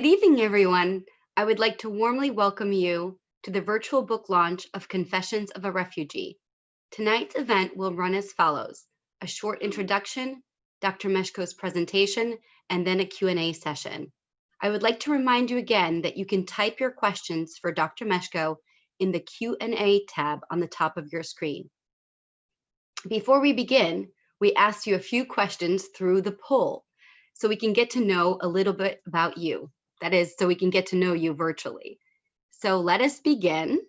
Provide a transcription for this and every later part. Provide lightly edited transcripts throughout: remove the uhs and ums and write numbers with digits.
Good evening, everyone. I would like to warmly welcome you to the virtual book launch of Confessions of a Refugee. Tonight's event will run as follows: a short introduction, Dr. Meshko's presentation, and then a Q&A session. I would like to remind you again that you can type your questions for Dr. Meshko in the Q&A tab on the top of your screen. Before we begin, we asked you a few questions through the poll so we can get to know a little bit about you. That is, so we can get to know you virtually. So let us begin.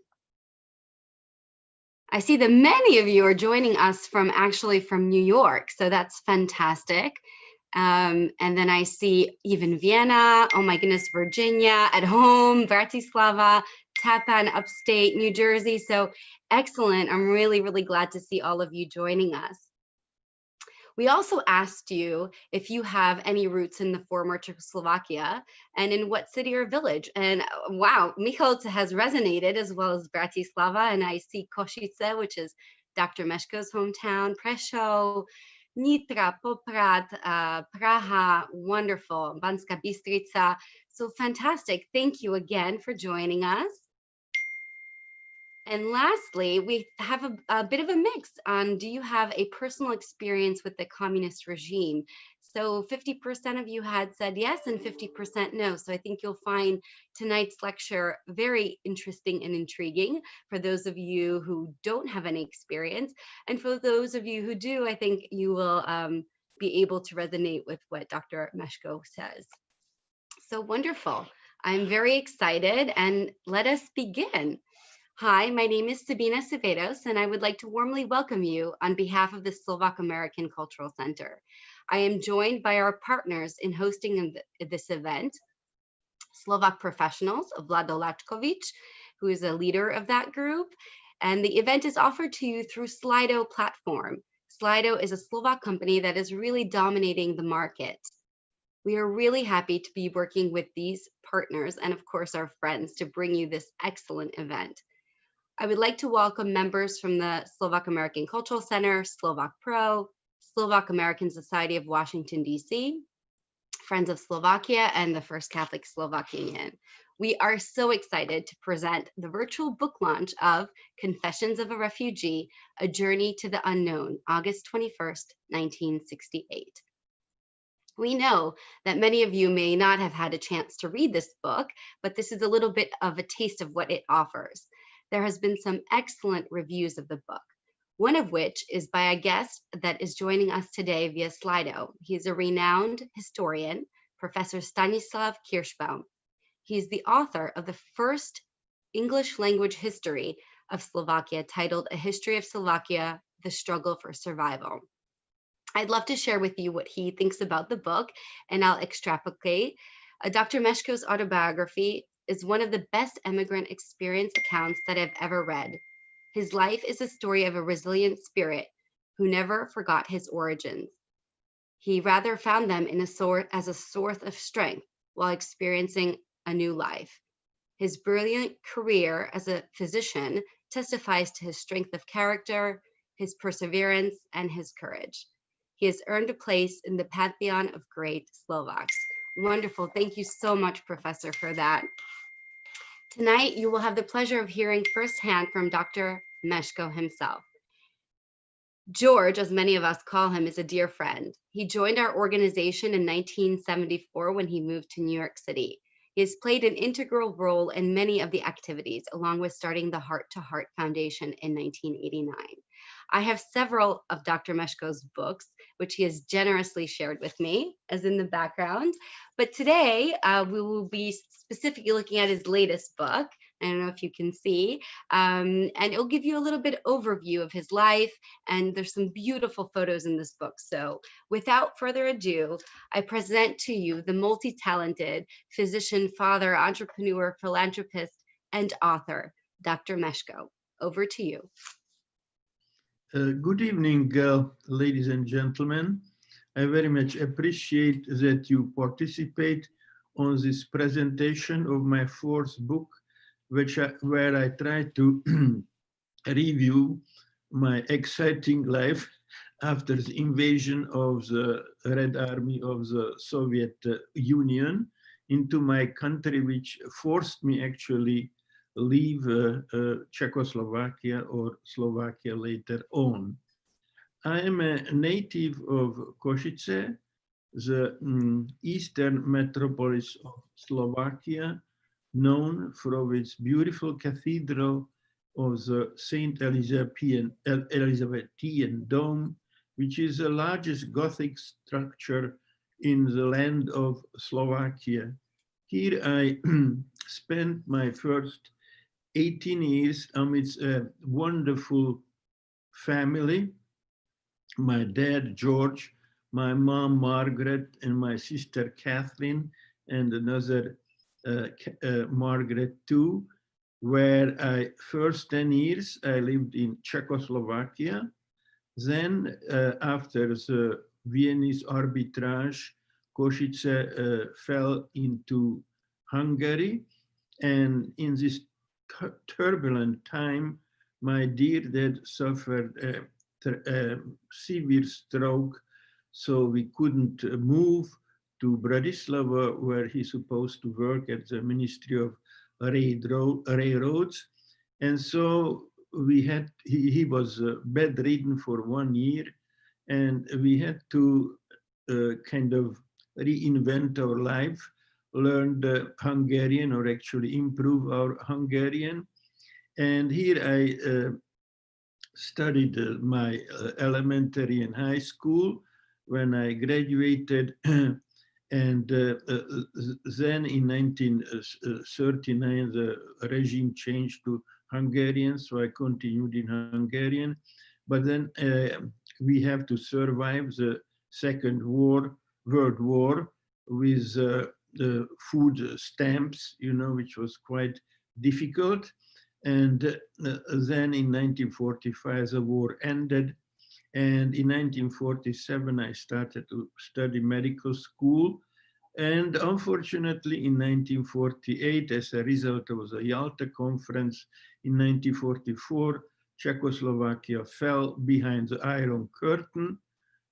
I see that many of you are joining us from New York, so that's fantastic. And then I see even Vienna, oh my goodness, Virginia, at home, Bratislava, Tappan, upstate New Jersey. So excellent. I'm really, really glad to see all of you joining us. We also asked you if you have any roots in the former Czechoslovakia and in what city or village. And wow, Michal has resonated, as well as Bratislava. And I see Košice, which is Dr. Meshko's hometown, Prešov, Nitra, Poprad, Praha, wonderful, Banská Bystrica. So fantastic. Thank you again for joining us. And lastly, we have a bit of a mix on, do you have a personal experience with the communist regime? So 50% of you had said yes and 50% no. So I think you'll find tonight's lecture very interesting and intriguing for those of you who don't have any experience. And for those of you who do, I think you will be able to resonate with what Dr. Meshko says. So wonderful. I'm very excited, and let us begin. Hi, my name is Sabina Sevedos, and I would like to warmly welcome you on behalf of the Slovak American Cultural Center. I am joined by our partners in hosting this event, Slovak Professionals of Vlado Lačkovič, who is a leader of that group, and the event is offered to you through Slido platform. Slido is a Slovak company that is really dominating the market. We are really happy to be working with these partners and, of course, our friends to bring you this excellent event. I would like to welcome members from the Slovak American Cultural Center, Slovak Pro, Slovak American Society of Washington, D.C., Friends of Slovakia, and the First Catholic Slovak Union. We are so excited to present the virtual book launch of Confessions of a Refugee, A Journey to the Unknown, August 21st, 1968. We know that many of you may not have had a chance to read this book, but this is a little bit of a taste of what it offers. There has been some excellent reviews of the book, one of which is by a guest that is joining us today via Slido. He's a renowned historian, Professor Stanislav Kirschbaum. He's the author of the first English language history of Slovakia, titled A History of Slovakia, The Struggle for Survival. I'd love to share with you what he thinks about the book, and I'll extrapolate. Dr. Meshko's autobiography is one of the best immigrant experience accounts that I've ever read. His life is a story of a resilient spirit who never forgot his origins. He rather found them as a source of strength while experiencing a new life. His brilliant career as a physician testifies to his strength of character, his perseverance, and his courage. He has earned a place in the pantheon of great Slovaks. Wonderful. Thank you so much, Professor, for that. Tonight, you will have the pleasure of hearing firsthand from Dr. Meshko himself. George, as many of us call him, is a dear friend. He joined our organization in 1974 when he moved to New York City. He has played an integral role in many of the activities, along with starting the Heart to Heart Foundation in 1989. I have several of Dr. Meshko's books, which he has generously shared with me, as in the background. But today, we will be specifically looking at his latest book. I don't know if you can see, and it'll give you a little bit overview of his life, and there's some beautiful photos in this book. So without further ado, I present to you the multi-talented physician, father, entrepreneur, philanthropist, and author, Dr. Meshko. Over to you. Good evening, ladies and gentlemen. I very much appreciate that you participate on this presentation of my fourth book, where I try to review my exciting life after the invasion of the Red Army of the Soviet Union into my country, which forced me actually leave Czechoslovakia or Slovakia later on. I am a native of Košice, the eastern metropolis of Slovakia, known for its beautiful cathedral of the Saint Elizabethan Dome, which is the largest Gothic structure in the land of Slovakia. Here I spent my first 18 years amidst a wonderful family. My dad, George, my mom, Margaret, and my sister, Kathleen, and another Margaret too, where first 10 years I lived in Czechoslovakia. Then after the Viennese arbitrage, Košice fell into Hungary. And in this turbulent time, my dear dad suffered a severe stroke, so we couldn't move to Bratislava, where he's supposed to work at the Ministry of Railroads. And so he was bedridden for 1 year, and we had to kind of reinvent our life, learn the Hungarian, or actually improve our Hungarian. And here I studied my elementary and high school. When I graduated, and then in 1939, the regime changed to Hungarian, so I continued in Hungarian. But then we have to survive the Second World War with the food stamps, which was quite difficult. And then in 1945, the war ended. And in 1947, I started to study medical school. And unfortunately, in 1948, as a result of the Yalta Conference in 1944, Czechoslovakia fell behind the Iron Curtain,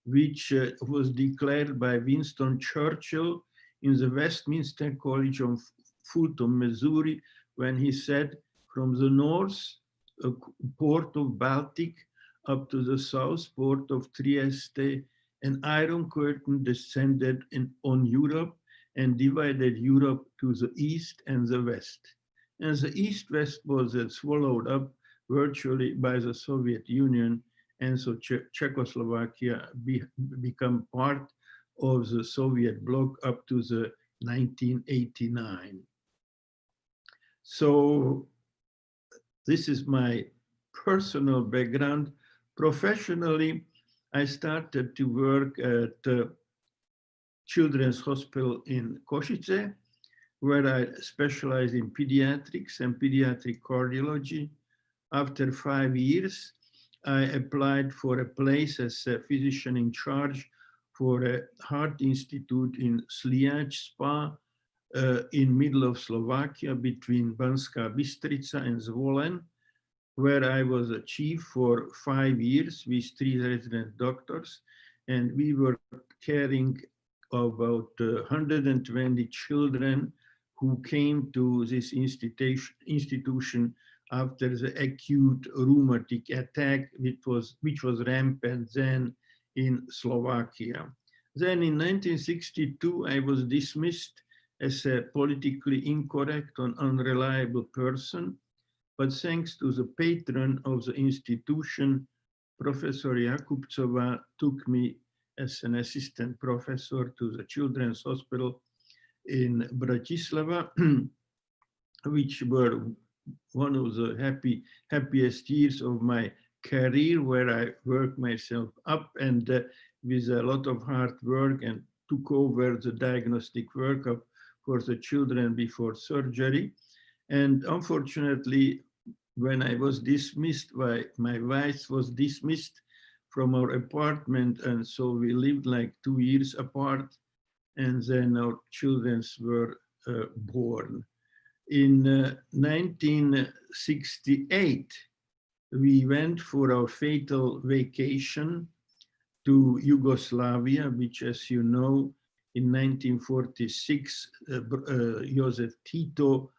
which was declared by Winston Churchill in the Westminster College of Fulton, Missouri, when he said, from the north port of Baltic up to the south port of Trieste, an iron curtain descended on Europe and divided Europe to the east and the west. And the east-west was swallowed up virtually by the Soviet Union, and so Czechoslovakia became part of the Soviet bloc up to the 1989. So this is my personal background. Professionally, I started to work at Children's Hospital in Košice, where I specialized in pediatrics and pediatric cardiology. After 5 years, I applied for a place as a physician in charge for a heart institute in Sliač Spa, in middle of Slovakia, between Banská Bystrica and Zvolen, where I was a chief for 5 years with 3 resident doctors. And we were caring about 120 children who came to this institution after the acute rheumatic attack, which was rampant then in Slovakia. Then in 1962, I was dismissed as a politically incorrect and unreliable person. But thanks to the patron of the institution, Professor Jakubcova took me as an assistant professor to the Children's Hospital in Bratislava, which were one of the happiest years of my career, where I worked myself up and with a lot of hard work and took over the diagnostic workup for the children before surgery. And unfortunately, when I was dismissed, my wife was dismissed from our apartment, and so we lived like 2 years apart, and then our children were born. In 1968, we went for our fatal vacation to Yugoslavia, which, as you know, in 1946, Joseph Tito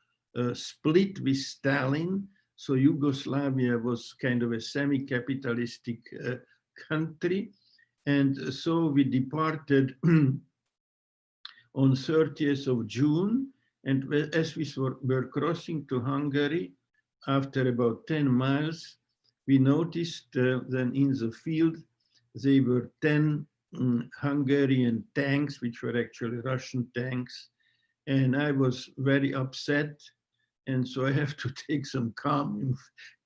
split with Stalin. So Yugoslavia was kind of a semi-capitalistic country. And so we departed on 30th of June. And as we were crossing to Hungary, after about 10 miles, we noticed then in the field, there were 10 Hungarian tanks, which were actually Russian tanks. And I was very upset. And so I have to take some calming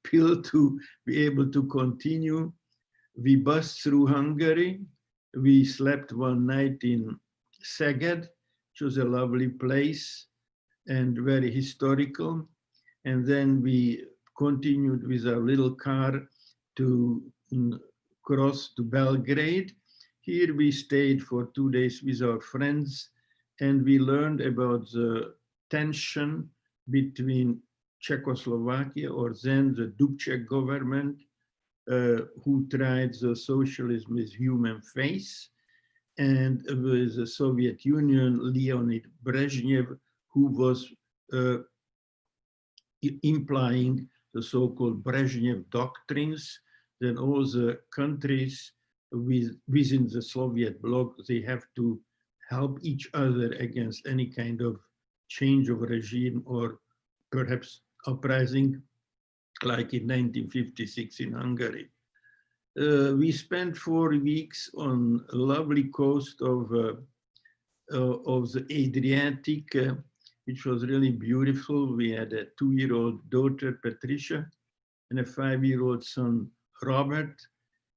pill to be able to continue. We bussed through Hungary. We slept one night in Szeged, which was a lovely place and very historical. And then we continued with our little car to cross to Belgrade. Here we stayed for 2 days with our friends, and we learned about the tension between Czechoslovakia, or then the Dubček government, who tried the socialism with human face, and with the Soviet Union, Leonid Brezhnev, who was implying the so-called Brezhnev doctrines, that all the countries within the Soviet bloc, they have to help each other against any kind of change of regime or perhaps uprising, like in 1956 in Hungary. We spent 4 weeks on a lovely coast of the Adriatic, which was really beautiful. We had a 2-year-old daughter, Patricia, and a 5-year-old son, Robert.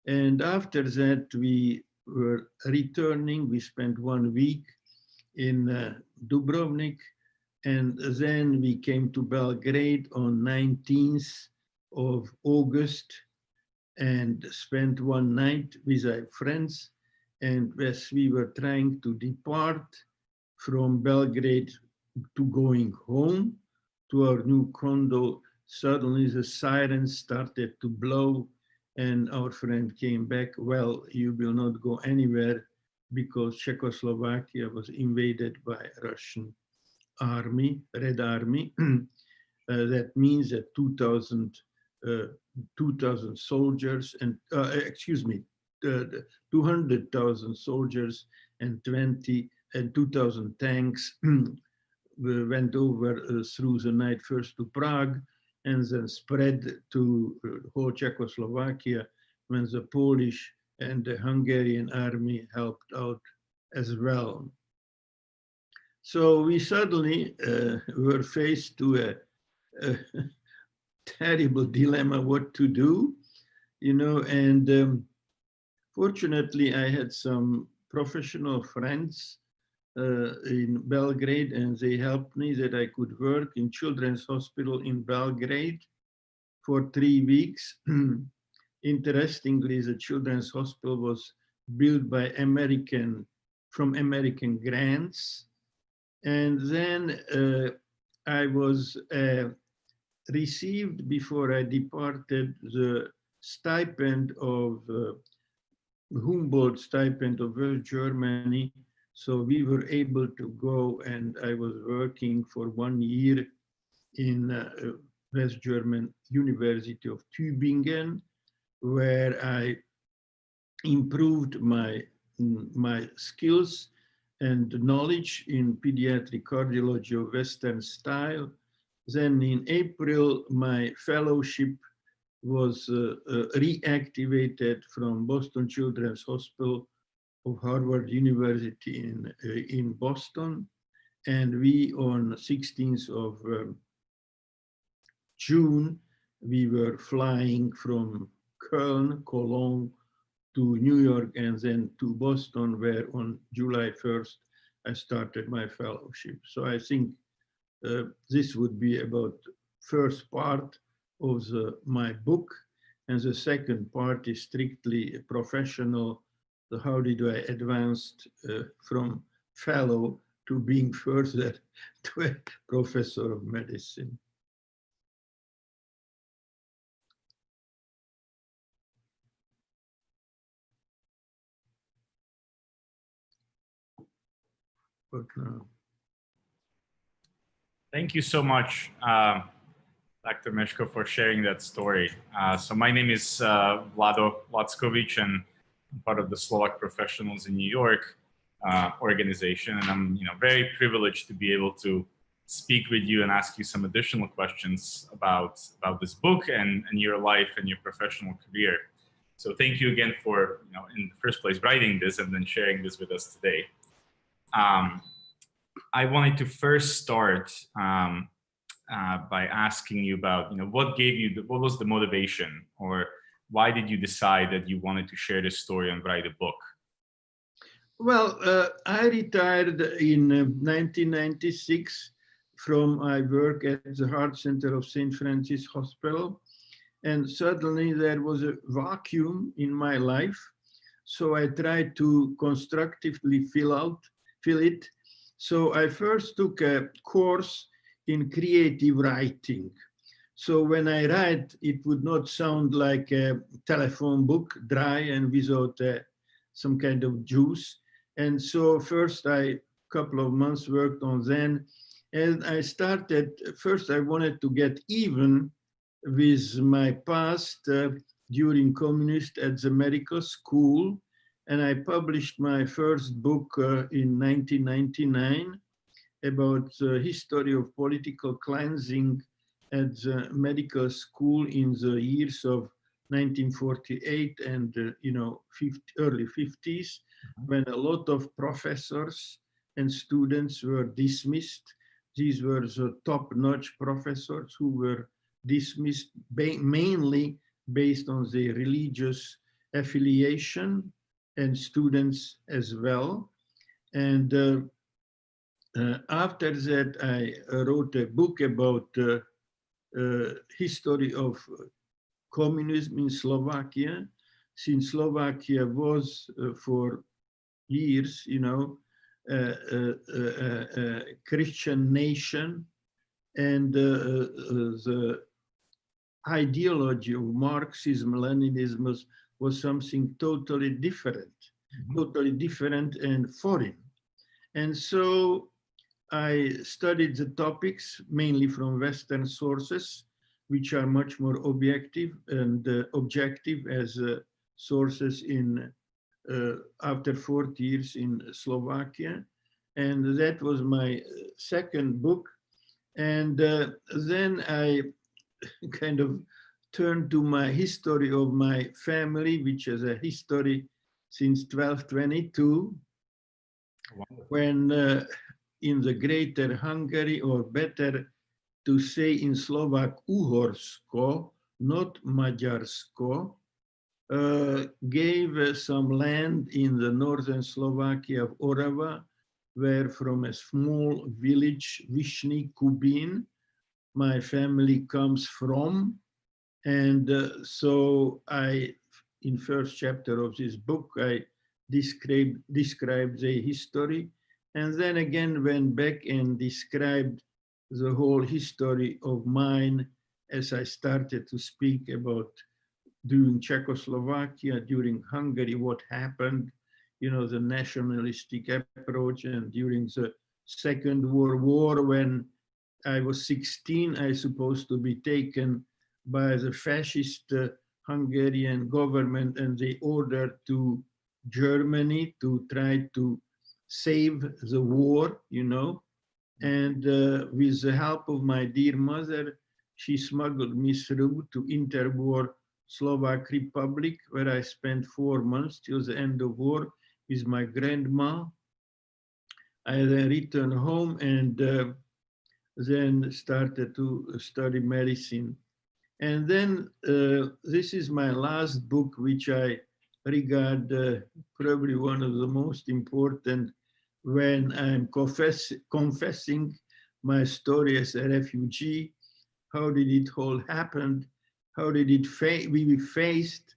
And after that, we were returning. We spent 1 week in Dubrovnik, and then we came to Belgrade on 19th of August and spent 1 night with our friends. And as we were trying to depart from Belgrade to going home to our new condo, suddenly the sirens started to blow, and our friend came back, well, you will not go anywhere because Czechoslovakia was invaded by Russian army, Red Army. That means that 2,000 soldiers and, 200,000 soldiers and 2,000 tanks went over through the night, first to Prague and then spread to whole Czechoslovakia, when the Polish and the Hungarian army helped out as well. So we suddenly were faced to a terrible dilemma what to do, and fortunately I had some professional friends in Belgrade, and they helped me that I could work in Children's Hospital in Belgrade for 3 weeks. Interestingly, the Children's Hospital was built by from American grants. And then I was received, before I departed, the stipend of Humboldt stipend of West Germany. So we were able to go, and I was working for 1 year in West German University of Tübingen, where I improved my skills and knowledge in pediatric cardiology of Western style. Then in April, my fellowship was reactivated from Boston Children's Hospital of Harvard University in Boston. And we, on 16th of June, we were flying from Cologne to New York and then to Boston, where on July 1st, I started my fellowship. So I think this would be about first part of my book. And the second part is strictly professional. So how did I advance from fellow to being further to a professor of medicine? about now. Thank you so much, Dr. Meshko, for sharing that story. So my name is Vlado Lackovic, and I'm part of the Slovak Professionals in New York organization, and I'm very privileged to be able to speak with you and ask you some additional questions about this book and your life and your professional career. So thank you again for in the first place writing this and then sharing this with us today. I wanted to first start by asking you about what was the motivation, or why did you decide that you wanted to share this story and write a book? Well, I retired in 1996 from my work at the Heart Center of St. Francis Hospital, and suddenly there was a vacuum in my life. So I tried to constructively fill it. So I first took a course in creative writing. So when I write, it would not sound like a telephone book, dry and without some kind of juice. And so first couple of months worked on then, and I started, first I wanted to get even with my past during communist at the medical school. And I published my first book in 1999 about the history of political cleansing at the medical school in the years of 1948 and early 50s, when a lot of professors and students were dismissed. These were the top-notch professors who were dismissed mainly based on their religious affiliation, and students as well. And after that, I wrote a book about history of communism in Slovakia, since Slovakia was for years, a Christian nation, and the ideology of Marxism, Leninism was something totally different, and foreign. And so I studied the topics mainly from Western sources, which are much more objective as sources in after 40 years in Slovakia. And that was my second book. And then I kind of turned to my history of my family, which is a history since 1222, when in the Greater Hungary, or better to say in Slovak, Uhorsko, not Maďarsko, gave some land in the northern Slovakia of Orava, where from a small village, Vyšný Kubín, my family comes from. And so in first chapter of this book, I described the history, and then again went back and described the whole history of mine as I started to speak about during Czechoslovakia, during Hungary, what happened, the nationalistic approach, and during the Second World War, when I was 16, I supposed to be taken by the fascist Hungarian government, and they ordered to Germany to try to save the war, and with the help of my dear mother, she smuggled me through to interwar Slovak Republic, where I spent 4 months till the end of war with my grandma. I then returned home and then started to study medicine. And then this is my last book, which I regard probably one of the most important when I'm confessing my story as a refugee. How did it all happen? How did we faced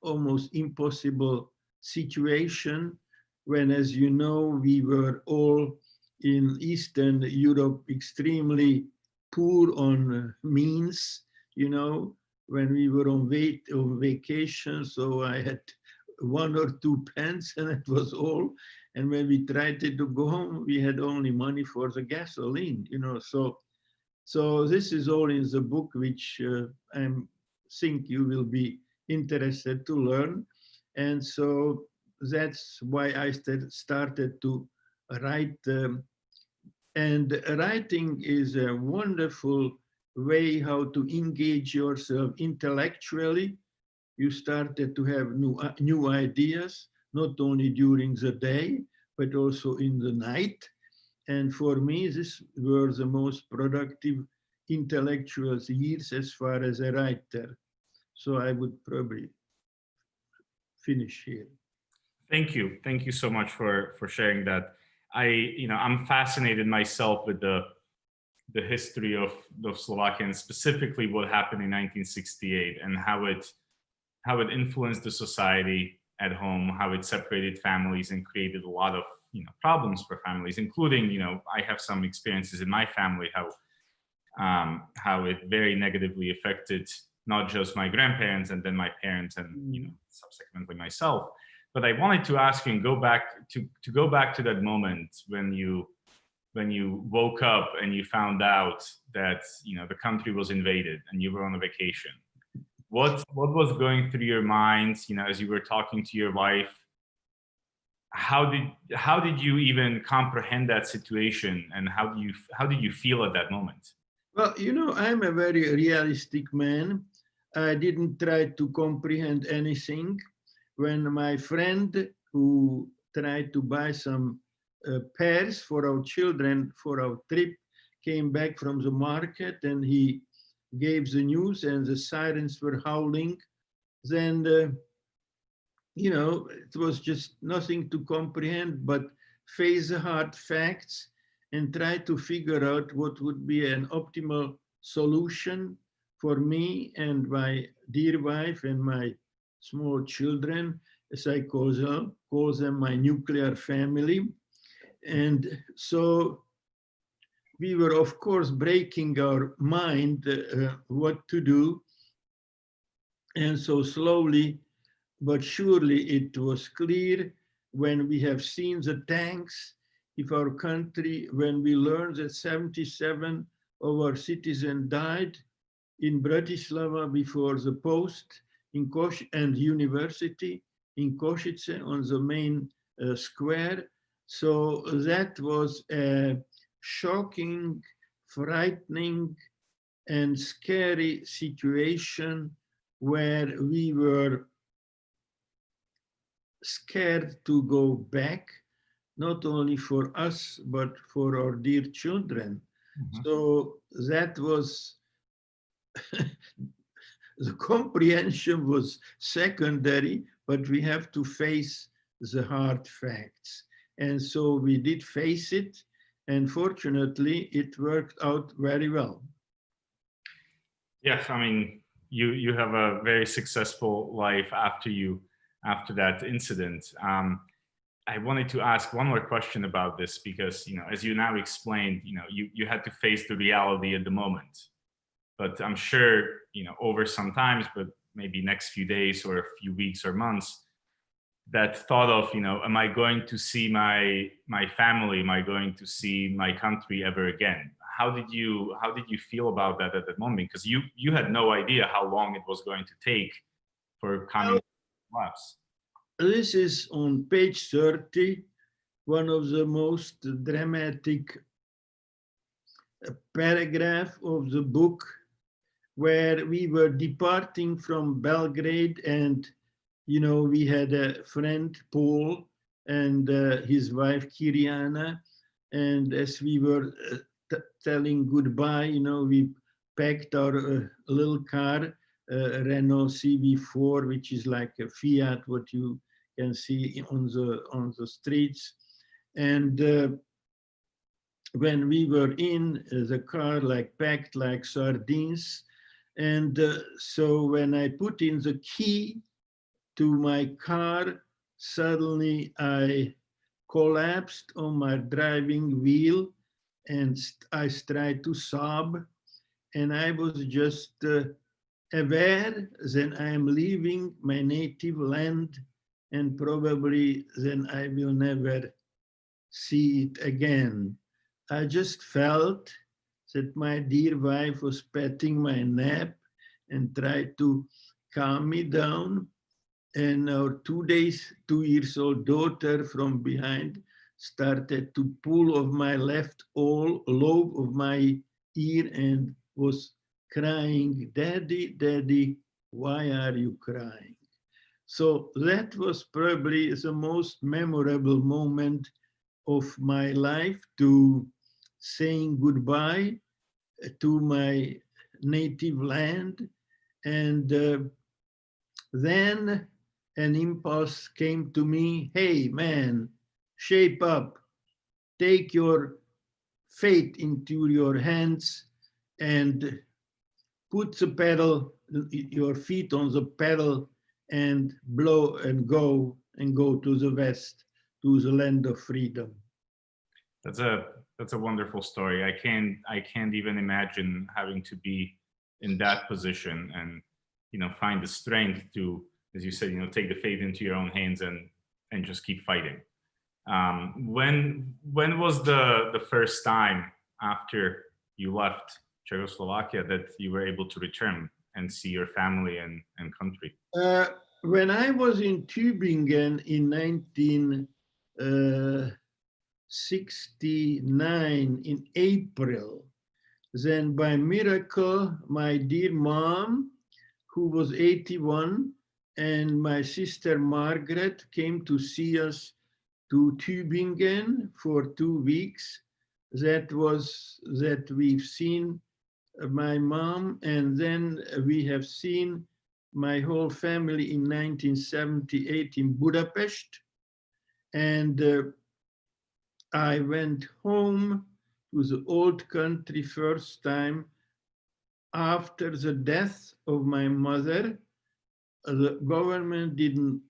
almost impossible situation when, as you know, we were all in Eastern Europe extremely poor on means, when we were on vacation. So I had 1 or 2 pence, and that was all. And when we tried to go home, we had only money for the gasoline, So this is all in the book, which I think you will be interested to learn. And so that's why I started to write. And writing is a wonderful way how to engage yourself intellectually. You started to have new ideas, not only during the day, but also in the night. And for me, this were the most productive intellectual years as far as a writer. So I would probably finish here. Thank you. Thank you so much for sharing that. I'm fascinated myself with the history of Slovakia, and specifically what happened in 1968 and how it influenced the society at home, how it separated families and created a lot of problems for families, including I have some experiences in my family how it very negatively affected not just my grandparents and then my parents and subsequently myself. But I wanted to ask you and go back to that moment when you woke up and you found out that the country was invaded and you were on a vacation. What was going through your mind, as you were talking to your wife? How did you even comprehend that situation, and how did you feel at that moment? Well, I'm a very realistic man. I didn't try to comprehend anything. When my friend who tried to buy some pears for our children for our trip came back from the market and he gave the news and the sirens were howling, then it was just nothing to comprehend but face the hard facts and try to figure out what would be an optimal solution for me and my dear wife and my small children, as I call them my nuclear family. And so we were, of course, breaking our mind what to do. And so slowly but surely it was clear when we have seen the tanks of our country, when we learned that 77 of our citizens died in Bratislava before the post in and university in Košice on the main square. So that was a shocking, frightening, and scary situation where we were scared to go back, not only for us, but for our dear children. Mm-hmm. So that was, the comprehension was secondary, but we have to face the hard facts. And so we did face it, and fortunately, it worked out very well. Yes, I mean, you have a very successful life after that incident. I wanted to ask one more question about this because, as you now explained, you had to face the reality at the moment. But I'm sure, over some times, but maybe next few days or a few weeks or months, that thought of, am I going to see my family? Am I going to see my country ever again? How did you feel about that at that moment? Because you had no idea how long it was going to take for communist to collapse. This is on page 30, one of the most dramatic paragraph of the book, where we were departing from Belgrade, and we had a friend, Paul, and his wife, Kiriana, and as we were telling goodbye, we packed our little car, Renault CV4, which is like a Fiat, what you can see on the streets. And when we were in the car, packed like sardines, and so when I put in the key to my car, suddenly I collapsed on my driving wheel and I tried to sob, and I was just aware that I am leaving my native land and probably then I will never see it again. I just felt that my dear wife was patting my neck and tried to calm me down. And our 2 years old daughter from behind started to pull off my left lobe of my ear and was crying, "Daddy, Daddy, why are you crying?" So that was probably the most memorable moment of my life, to saying goodbye to my native land. And then an impulse came to me, "Hey man, shape up, take your fate into your hands and put the pedal, your feet on the pedal, and blow and go to the west, to the land of freedom." That's a wonderful story. I can't even imagine having to be in that position and find the strength to, as you said, take the fate into your own hands and just keep fighting. When was the first time after you left Czechoslovakia that you were able to return and see your family and country? When I was in Tübingen in 1969 in April, then by miracle, my dear mom, who was 81, and my sister Margaret came to see us to Tübingen for 2 weeks. That we've seen my mom, and then we have seen my whole family in 1978 in Budapest. And I went home to the old country first time after the death of my mother. The government didn't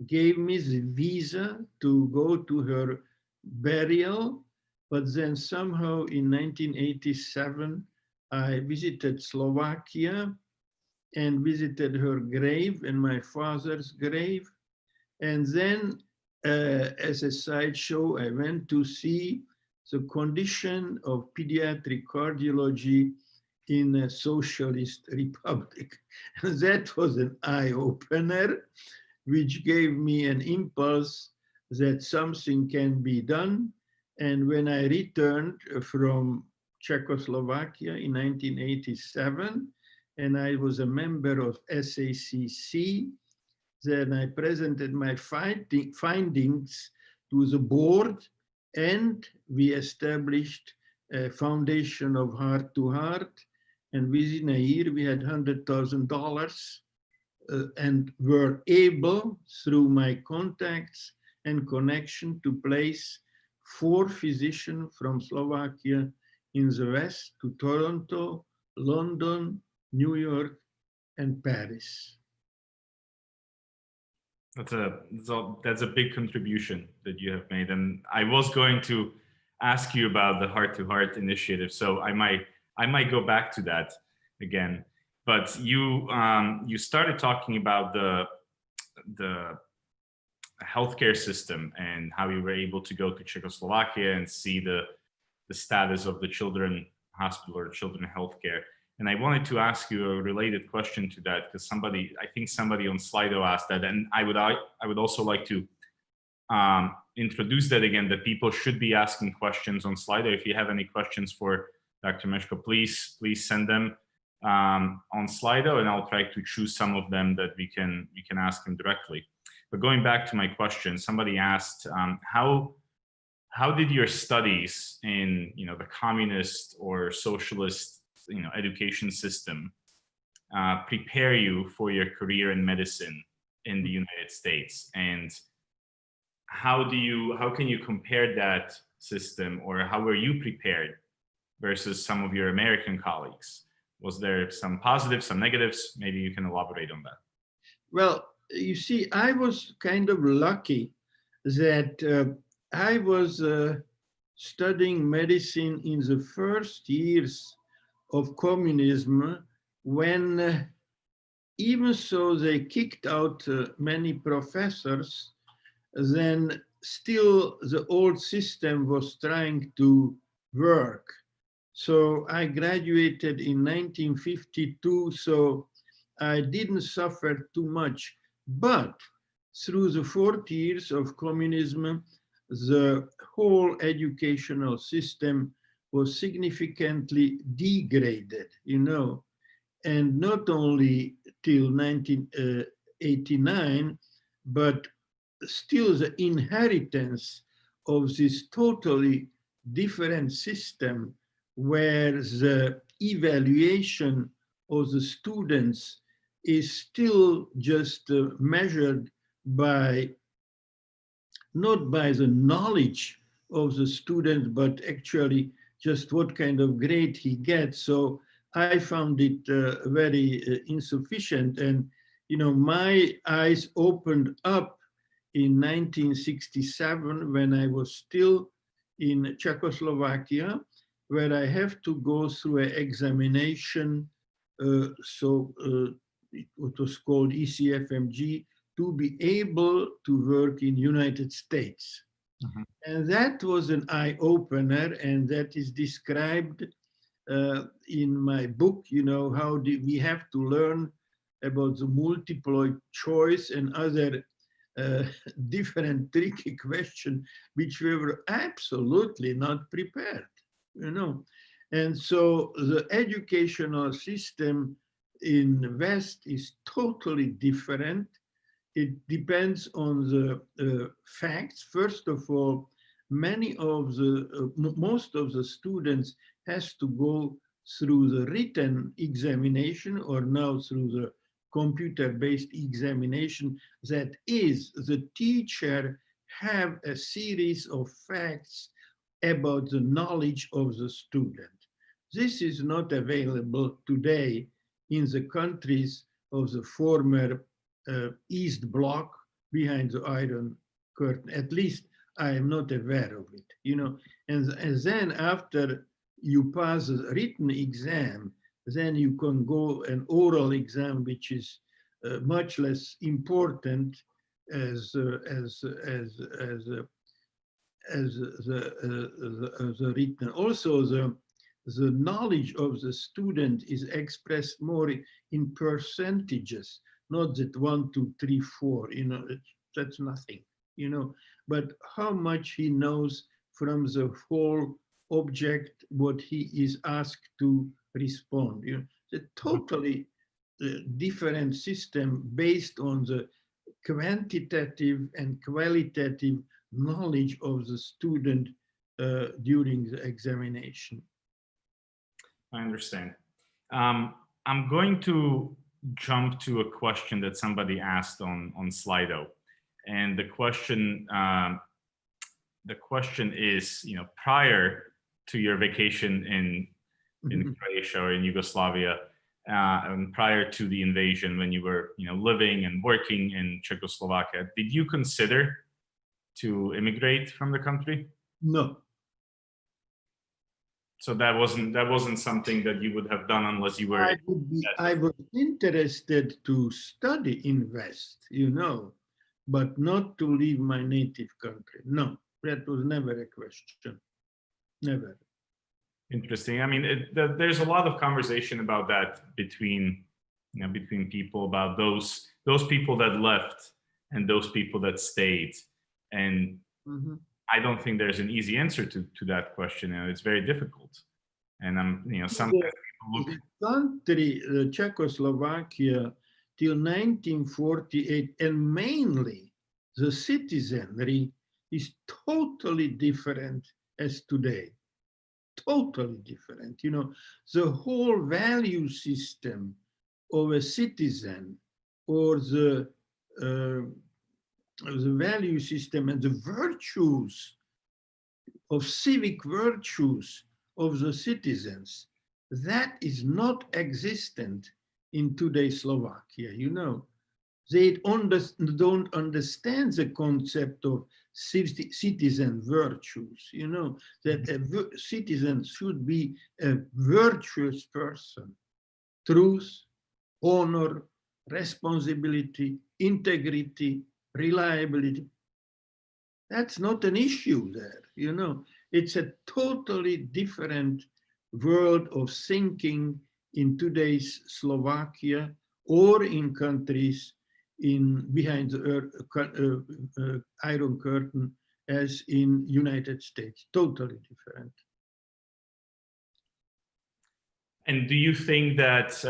give me the visa to go to her burial, but then somehow in 1987, I visited Slovakia and visited her grave and my father's grave. And then as a sideshow, I went to see the condition of pediatric cardiology in a socialist republic. That was an eye-opener, which gave me an impulse that something can be done. And when I returned from Czechoslovakia in 1987, and I was a member of SACC, then I presented my findings to the board, and we established a foundation of Heart to Heart. And within a year, we had $100,000 and were able, through my contacts and connection, to place 4 physicians from Slovakia in the West to Toronto, London, New York, and Paris. That's a big contribution that you have made, and I was going to ask you about the Heart to Heart initiative, so I might go back to that again. But you started talking about the healthcare system and how you were able to go to Czechoslovakia and see the status of the children hospital or children healthcare. And I wanted to ask you a related question to that, because I think somebody on Slido asked that, and I would also like to introduce that again, that people should be asking questions on Slido. If you have any questions for Dr. Meshko, please send them on Slido, and I'll try to choose some of them that we can ask him directly. But going back to my question, somebody asked, how did your studies in the communist or socialist education system prepare you for your career in medicine in the United States, and how can you compare that system, or how were you prepared versus some of your American colleagues? Was there some positives, some negatives? Maybe you can elaborate on that. Well, you see, I was kind of lucky that I was studying medicine in the first years of communism, when even so they kicked out many professors, then still the old system was trying to work. So I graduated in 1952, so I didn't suffer too much. But through the 40 years of communism, the whole educational system was significantly degraded, you know, and not only till 1989, but still the inheritance of this totally different system where the evaluation of the students is still just measured by, not by the knowledge of the student, but actually just what kind of grade he gets. So I found it very insufficient. And, you know, my eyes opened up in 1967 when I was still in Czechoslovakia, where I have to go through an examination. It was called ECFMG, to be able to work in United States. Mm-hmm. And that was an eye-opener, and that is described in my book, you know, how we have to learn about the multiple choice and other different tricky questions, which we were absolutely not prepared, you know. And so the educational system in the West is totally different. It depends on the facts. First of all, most of the students has to go through the written examination, or now through the computer-based examination. That is, the teacher have a series of facts about the knowledge of the student. This is not available today in the countries of the former East Bloc behind the Iron Curtain. At least I am not aware of it, you know. And then after you pass a written exam, then you can go an oral exam, which is much less important as the written. Also, the knowledge of the student is expressed more in percentages, not that 1, 2, 3, 4, you know, that's nothing, you know, but how much he knows from the whole object, what he is asked to respond. You know, it's a totally different system based on the quantitative and qualitative knowledge of the student during the examination. I understand. I'm going to jump to a question that somebody asked on Slido, and the question is, you know, prior to your vacation in Croatia or in Yugoslavia, and prior to the invasion, when you were, you know, living and working in Czechoslovakia, did you consider to immigrate from the country? No. So that wasn't something that you would have done unless you were. I was interested to study in West, you know, but not to leave my native country. No, that was never a question. Never. Interesting. I mean, there's a lot of conversation about that between people, about those people that left and those people that stayed, and I don't think there's an easy answer to that question, and it's very difficult. And sometimes the country, Czechoslovakia, till 1948, and mainly the citizenry is totally different as today. Totally different. You know, the whole value system of a citizen, or the value system and the virtues of civic virtues of the citizens, that is not existent in today's Slovakia. You know, they don't understand the concept of citizen virtues, you know, that a citizen should be a virtuous person. Truth, honor, responsibility, integrity, reliability. That's not an issue there, you know. It's a totally different world of thinking in today's Slovakia or in countries in behind the Iron Curtain as in United States. Totally different. And do you think that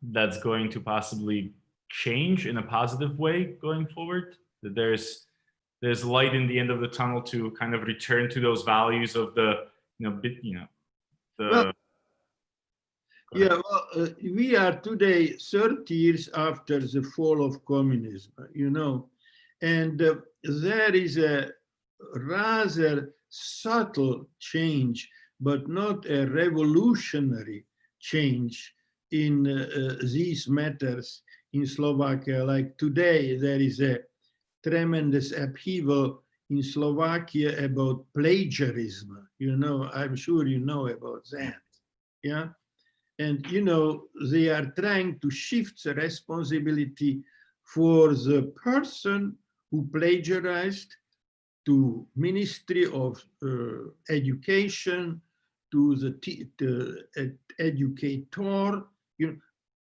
that's going to possibly change in a positive way going forward? That there's light in the end of the tunnel to kind of return to those values of the Well, yeah, well, we are today 30 years after the fall of communism, you know, and there is a rather subtle change, but not a revolutionary change in these matters in Slovakia. Like today, there is a tremendous upheaval in Slovakia about plagiarism. You know, I'm sure you know about that. Yeah. And, you know, they are trying to shift the responsibility for the person who plagiarized to Ministry of Education, to the educator, you know,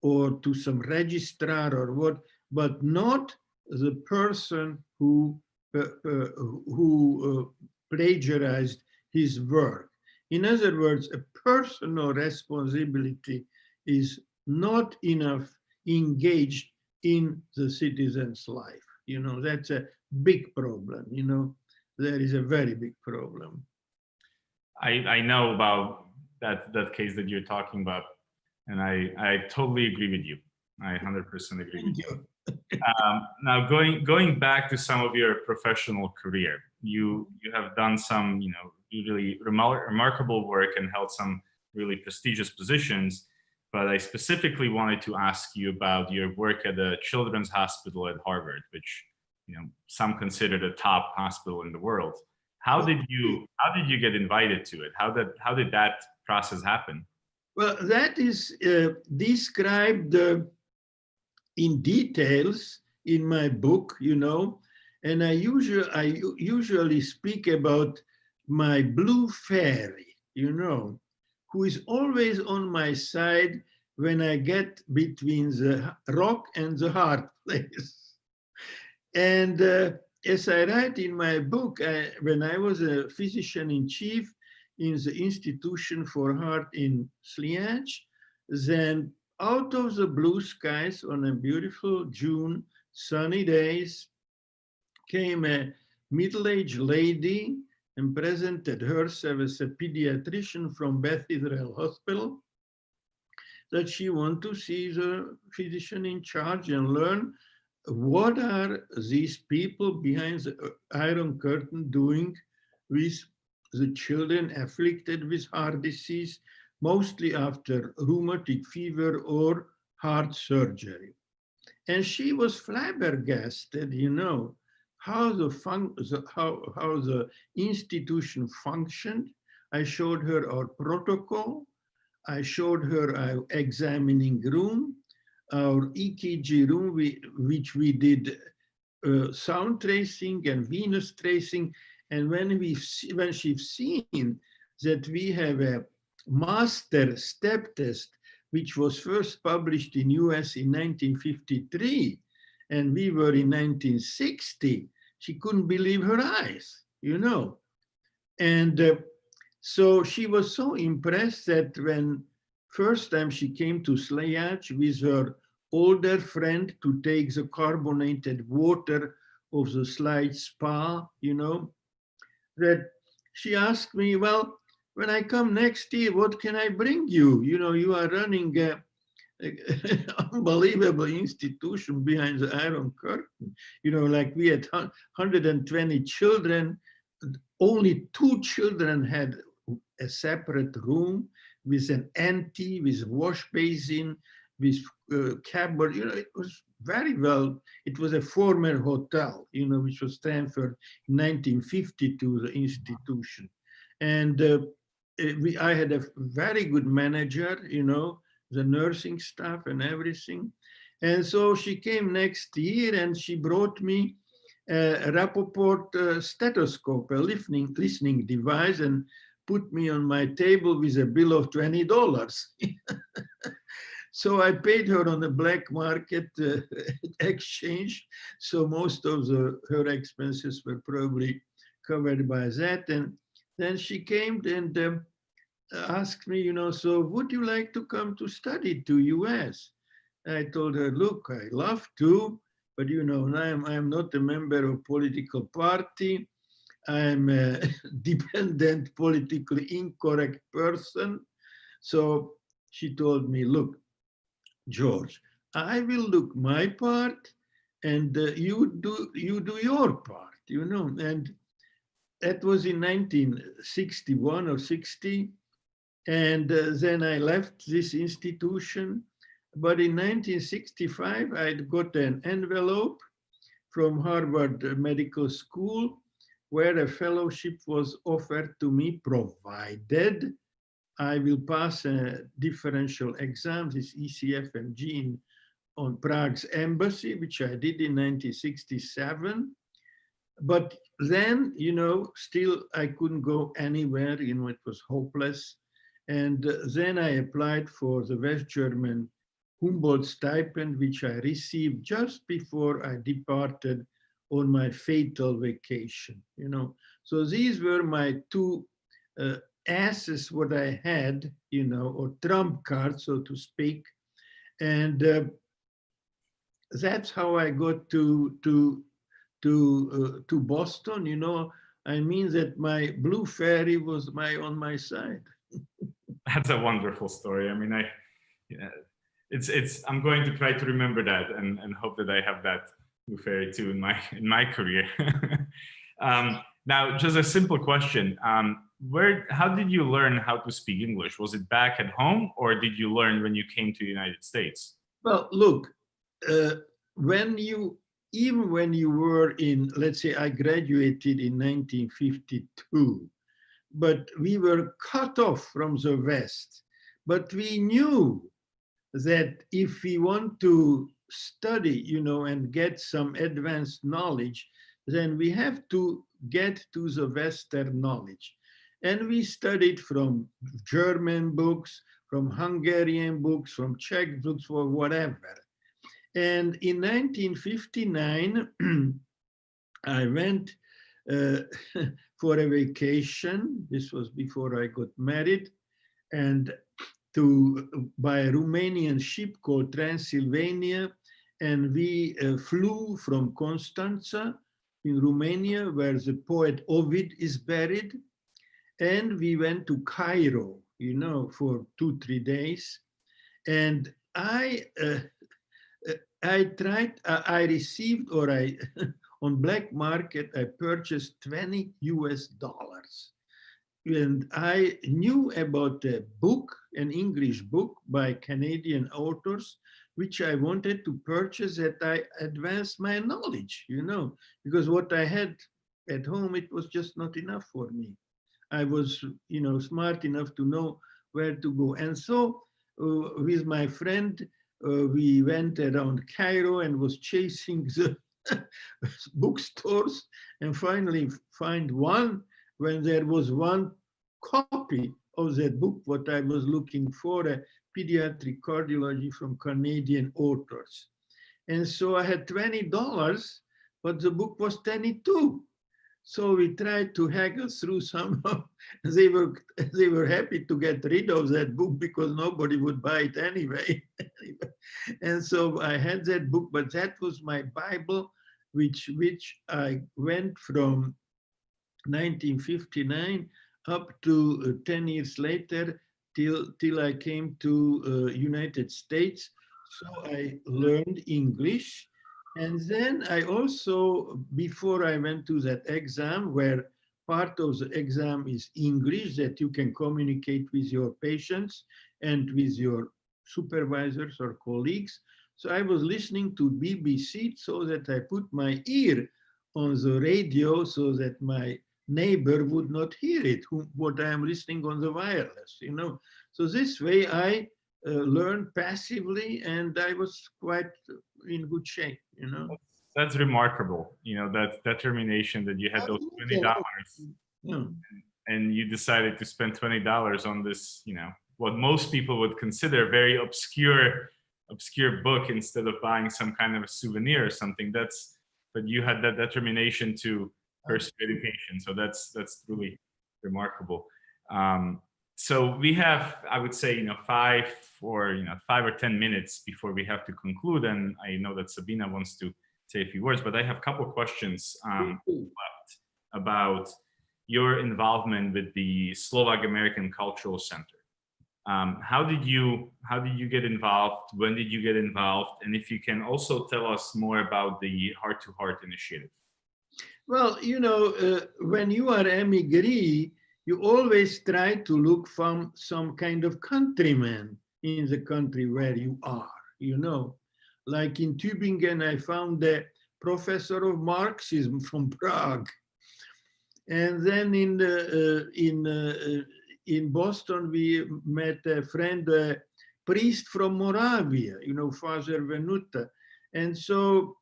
or to some registrar or what, but not the person who plagiarized his work. In other words, a personal responsibility is not enough engaged in the citizen's life. You know, that's a big problem. You know, there is a very big problem. I know about that case that you're talking about, and I totally agree with you. I 100% agree with you. Now going back to some of your professional career, you have done some really remarkable work and held some really prestigious positions. But I specifically wanted to ask you about your work at the Children's Hospital at Harvard, which some consider the top hospital in the world. How did you get invited to it? How did that process happen? Well, that is described in details in my book, you know, and I usually speak about my blue fairy, you know, who is always on my side when I get between the rock and the hard place. And as I write in my book, when I was a physician-in-chief in the Institution for Heart in Sliac, then out of the blue skies on a beautiful June sunny days came a middle-aged lady and presented herself as a pediatrician from Beth Israel Hospital, that she wanted to see the physician in charge and learn what are these people behind the Iron Curtain doing with the children afflicted with heart disease, mostly after rheumatic fever or heart surgery. And she was flabbergasted, you know, how the institution functioned. I showed her our protocol. I showed her our examining room, our EKG room, which we did sound tracing and venous tracing. And when she's seen that we have a master step test, which was first published in US in 1953, and we were in 1960, she couldn't believe her eyes, you know. And so she was so impressed that when first time she came to Sliac with her older friend to take the carbonated water of the Sliac spa, you know, that she asked me, well, when I come next year, what can I bring you? You know, you are running an unbelievable institution behind the Iron Curtain. You know, like we had 120 children, only 2 children had a separate room with an ante, with wash basin, with cupboard. You know, it was very well. It was a former hotel, you know, which was transferred in 1950 to the institution. And I had a very good manager, you know, the nursing staff and everything. And so she came next year and she brought me a Rappaport stethoscope, a listening device, and put me on my table with a bill of $20. So I paid her on the black market exchange. So most of her expenses were probably covered by that. And then she came and asked me, so would you like to come to study to US? I told her, look, I love to, but I'm not a member of political party. I'm a dependent, politically incorrect person. So she told me, look, George, I will look my part and you do your part, and that was in 1961 or 60. And then I left this institution. But in 1965, I got an envelope from Harvard Medical School where a fellowship was offered to me, provided I will pass a differential exam, this ECFMG on Prague's embassy, which I did in 1967. But then, still I couldn't go anywhere, it was hopeless. And then I applied for the West German Humboldt stipend, which I received just before I departed on my fatal vacation, So these were my two asses what I had, or trump cards, so to speak. And that's how I got to Boston, I mean that my blue fairy was on my side. That's a wonderful story. I mean, I'm going to try to remember that and hope that I have that blue fairy too in my career. Now, just a simple question. How did you learn how to speak English? Was it back at home, or did you learn when you came to the United States? Well, look, when you were in, let's say I graduated in 1952, but we were cut off from the West. But we knew that if we want to study, and get some advanced knowledge, then we have to get to the Western knowledge. And we studied from German books, from Hungarian books, from Czech books, or whatever. And in 1959, I went for a vacation. This was before I got married, and by a Romanian ship called Transylvania, and we flew from Constanța in Romania, where the poet Ovid is buried, and we went to Cairo, for 2-3 days, and I received, on black market, I purchased $20 US. And I knew about a book, an English book by Canadian authors, which I wanted to purchase that I advanced my knowledge, because what I had at home, it was just not enough for me. I was, smart enough to know where to go. And so with my friend, we went around Cairo and was chasing the bookstores and finally find one when there was one copy of that book, what I was looking for, a pediatric cardiology from Canadian authors. And so I had $20, but the book was $22. So we tried to haggle through somehow. They were happy to get rid of that book because nobody would buy it anyway. And so I had that book, but that was my Bible, which I went from 1959 up to 10 years later till I came to United States. So I learned English. And then I also, before I went to that exam, where part of the exam is English, that you can communicate with your patients and with your supervisors or colleagues. So I was listening to BBC so that I put my ear on the radio so that my neighbor would not hear it, what I am listening on the wireless, So this way I learn passively, and I was quite in good shape, you know. That's remarkable. You know, that determination that you had those $20 Yeah. and you decided to spend $20 on this, you know, what most people would consider a very obscure book instead of buying some kind of a souvenir or something. But you had that determination to pursue education. So that's truly remarkable. So we have, I would say, 5 or 10 minutes before we have to conclude. And I know that Sabina wants to say a few words, but I have a couple of questions left about your involvement with the Slovak American Cultural Center. How did you get involved? When did you get involved? And if you can also tell us more about the Heart to Heart initiative. Well, when you are emigree, you always try to look from some kind of countryman in the country where you are, Like in Tübingen, I found the professor of Marxism from Prague. And then in Boston, we met a friend, a priest from Moravia, Father Venuta. And so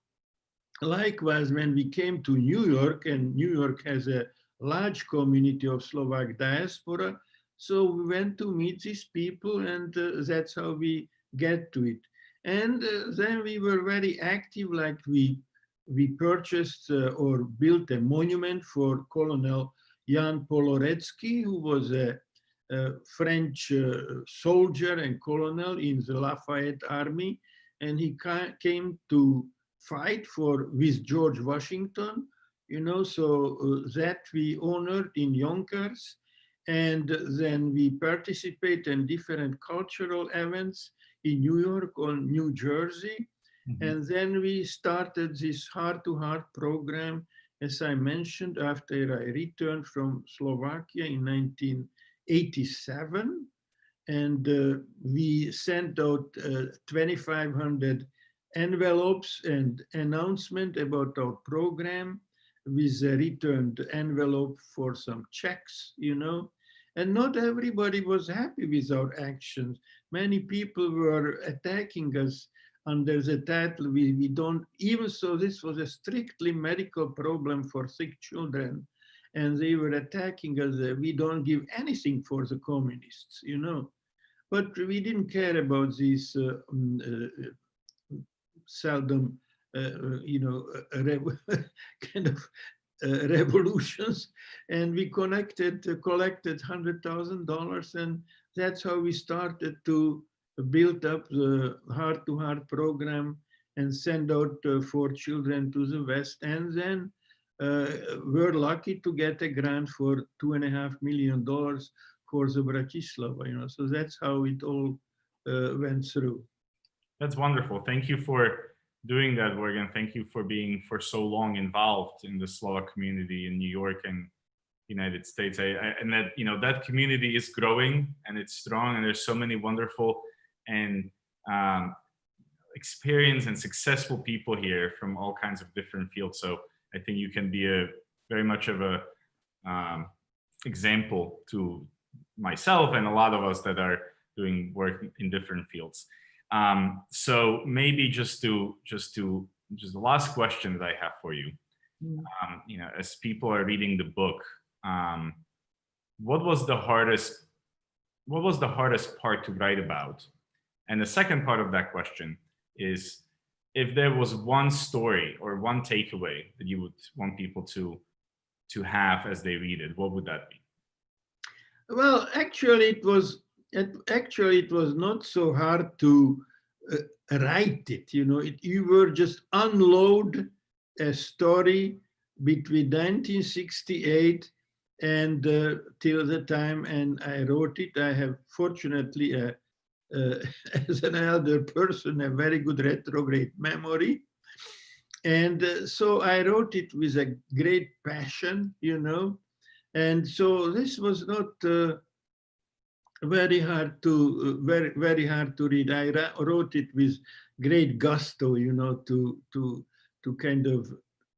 likewise, when we came to New York, and New York has a large community of Slovak diaspora, so we went to meet these people, and that's how we get to it. And then we were very active, like we purchased or built a monument for Colonel Jan Polorecki, who was a French soldier and colonel in the Lafayette Army, and he came to fight with George Washington, so that we honored in Yonkers. And then we participate in different cultural events in New York or New Jersey. Mm-hmm. And then we started this heart-to-heart program, as I mentioned, after I returned from Slovakia in 1987. And we sent out 2,500 envelopes and announcement about our program with a returned envelope for some checks, and not everybody was happy with our actions. Many people were attacking us under the title, we don't, even so this was a strictly medical problem for sick children, and they were attacking us, we don't give anything for the communists, But we didn't care about these seldom, kind of revolutions, and we collected $100,000, and that's how we started to build up the heart-to-heart program and send out 4 children to the West, and then we're lucky to get a grant for $2.5 million for the Bratislava, so that's how it all went through. That's wonderful. Thank you for doing that work, and thank you for being for so long involved in the Slovak community in New York and United States. And that that community is growing and it's strong, and there's so many wonderful and experienced and successful people here from all kinds of different fields. So I think you can be a very much of a example to myself and a lot of us that are doing work in different fields. So maybe just the last question that I have for you, as people are reading the book, what was the hardest part to write about? And the second part of that question is, if there was one story or one takeaway that you would want people to have as they read it, what would that be? Well, actually, it was not so hard to write it. You were just unload a story between 1968 and till the time, and I wrote it. I have fortunately, as an elder person, a very good retrograde memory. And so I wrote it with a great passion, And so this was not very hard to read. I wrote it with great gusto, to kind of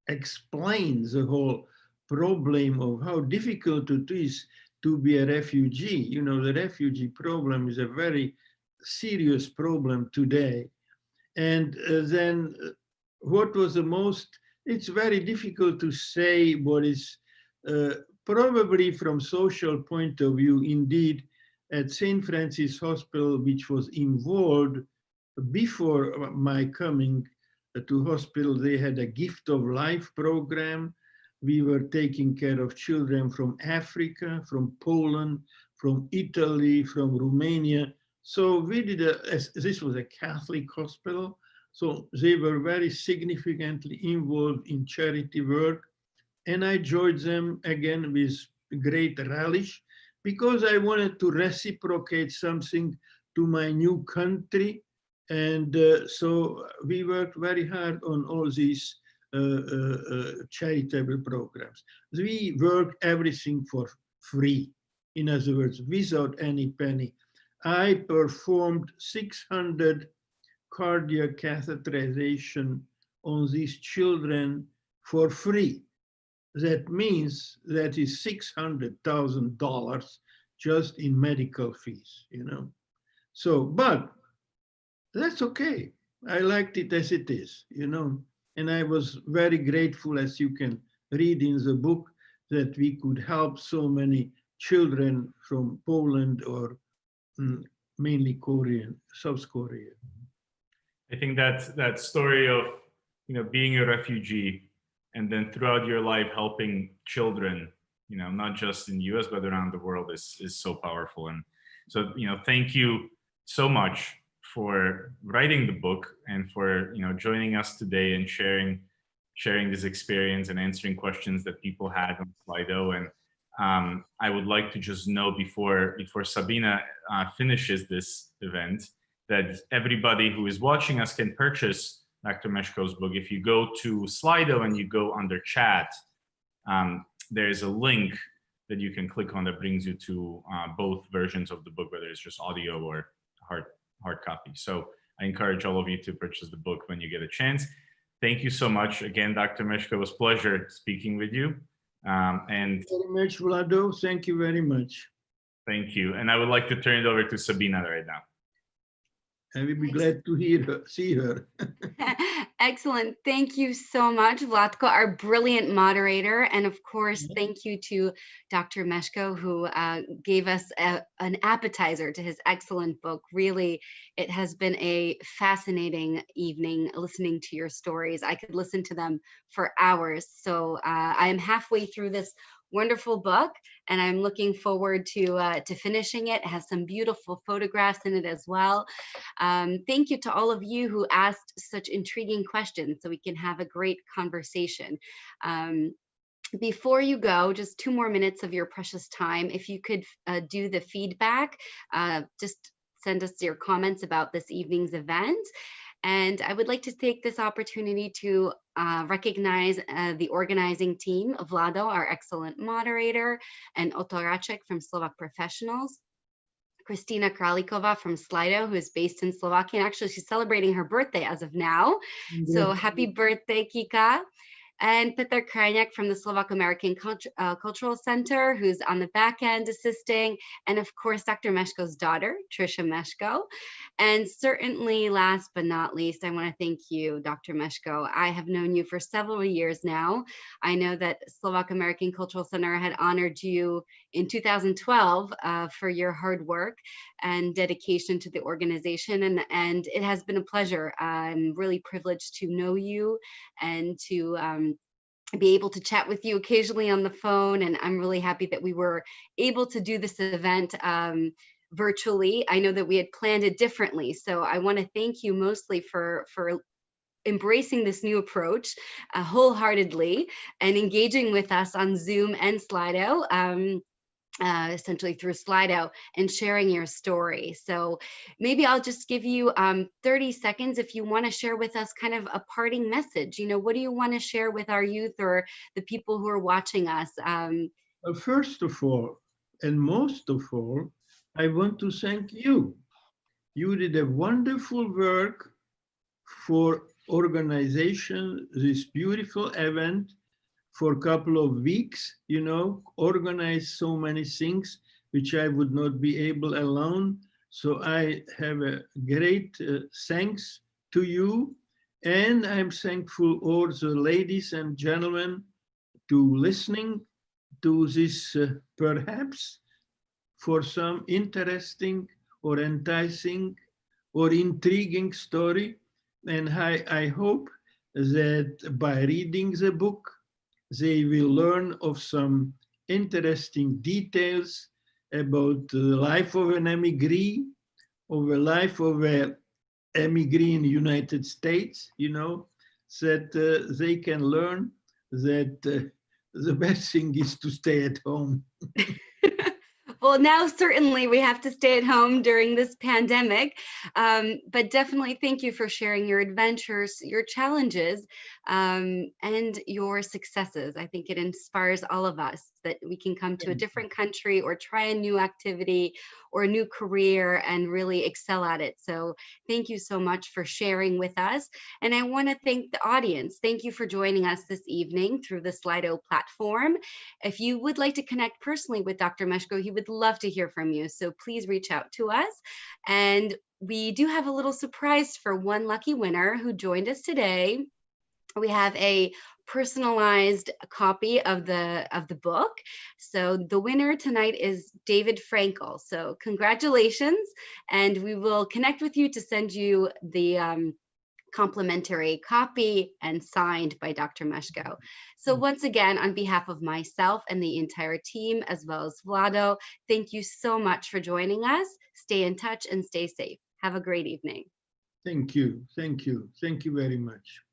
explain the whole problem of how difficult it is to be a refugee. The refugee problem is a very serious problem today. And then what was the most, it's very difficult to say what is probably from social point of view, indeed, at St. Francis Hospital, which was involved before my coming to hospital, they had a gift of life program. We were taking care of children from Africa, from Poland, from Italy, from Romania. So we did this was a Catholic hospital. So they were very significantly involved in charity work. And I joined them again with great relish because I wanted to reciprocate something to my new country. And so we worked very hard on all these charitable programs. We worked everything for free. In other words, without any penny. I performed 600 cardiac catheterization on these children for free. That means that is $600,000 just in medical fees, you know. So, but that's okay. I liked it as it is, you know. And I was very grateful, as you can read in the book, that we could help so many children from Poland or mainly Korean, South Korea. I think that story of being a refugee and then throughout your life helping children, not just in the US but around the world is so powerful. And so thank you so much for writing the book and for joining us today and sharing this experience and answering questions that people had on Slido. And I would like to just know before Sabina finishes this event that everybody who is watching us can purchase Dr. Meshko's book. If you go to Slido and you go under chat, there is a link that you can click on that brings you to both versions of the book, whether it's just audio or hard copy. So I encourage all of you to purchase the book when you get a chance. Thank you so much. Again, Dr. Meshko, it was a pleasure speaking with you. And thank you very much, Vlado. Thank you very much. Thank you. And I would like to turn it over to Sabina right now. I will be glad to see her. Excellent. Thank you so much, Vlatko, our brilliant moderator. And of course, thank you to Dr. Meshko, who gave us an appetizer to his excellent book. Really, it has been a fascinating evening listening to your stories. I could listen to them for hours. So I am halfway through this wonderful book, and I'm looking forward to finishing it. It has some beautiful photographs in it as well. Thank you to all of you who asked such intriguing questions so we can have a great conversation. Before you go, just 2 more minutes of your precious time. If you could do the feedback, just send us your comments about this evening's event. And I would like to take this opportunity to recognize the organizing team of Vlado, our excellent moderator, and Oto Racek from Slovak Professionals, Kristina Kralikova from Slido, who is based in Slovakia. And actually, she's celebrating her birthday as of now. So happy birthday, Kika. And Peter Krajniak from the Slovak American Cultural Center, who's on the back end assisting. And of course, Dr. Meshko's daughter, Trisha Meshko. And certainly last but not least, I want to thank you, Dr. Meshko. I have known you for several years now. I know that Slovak American Cultural Center had honored you in 2012 for your hard work and dedication to the organization. And it has been a pleasure. I'm really privileged to know you and to be able to chat with you occasionally on the phone. And I'm really happy that we were able to do this event virtually. I know that we had planned it differently. So I want to thank you mostly for embracing this new approach wholeheartedly and engaging with us on Zoom and Slido. Essentially through Slido and sharing your story. So maybe I'll just give you 30 seconds if you want to share with us kind of a parting message. What do you want to share with our youth or the people who are watching us? First of all, and most of all, I want to thank you. You did a wonderful work for organization, this beautiful event for a couple of weeks, organize so many things which I would not be able alone. So I have a great thanks to you, and I'm thankful also, ladies and gentlemen, to listening to this perhaps for some interesting or enticing or intriguing story. And I hope that by reading the book, they will learn of some interesting details about the life of an emigree, of a life of an emigree in the United States, you know, that they can learn that the best thing is to stay at home. Well, now certainly we have to stay at home during this pandemic, but definitely thank you for sharing your adventures, your challenges, and your successes. I think it inspires all of us that we can come to a different country or try a new activity or a new career and really excel at it. So thank you so much for sharing with us. And I want to thank the audience. Thank you for joining us this evening through the Slido platform. If you would like to connect personally with Dr. Meshko, he would love to hear from you. So please reach out to us. And we do have a little surprise for one lucky winner who joined us today. We have a personalized copy of the book. So the winner tonight is David Frankel. So congratulations, and we will connect with you to send you the complimentary copy and signed by Dr. Meshko. So once again, on behalf of myself and the entire team, as well as Vlado, thank you so much for joining us. Stay in touch and stay safe. Have a great evening. Thank you. Thank you. Thank you very much.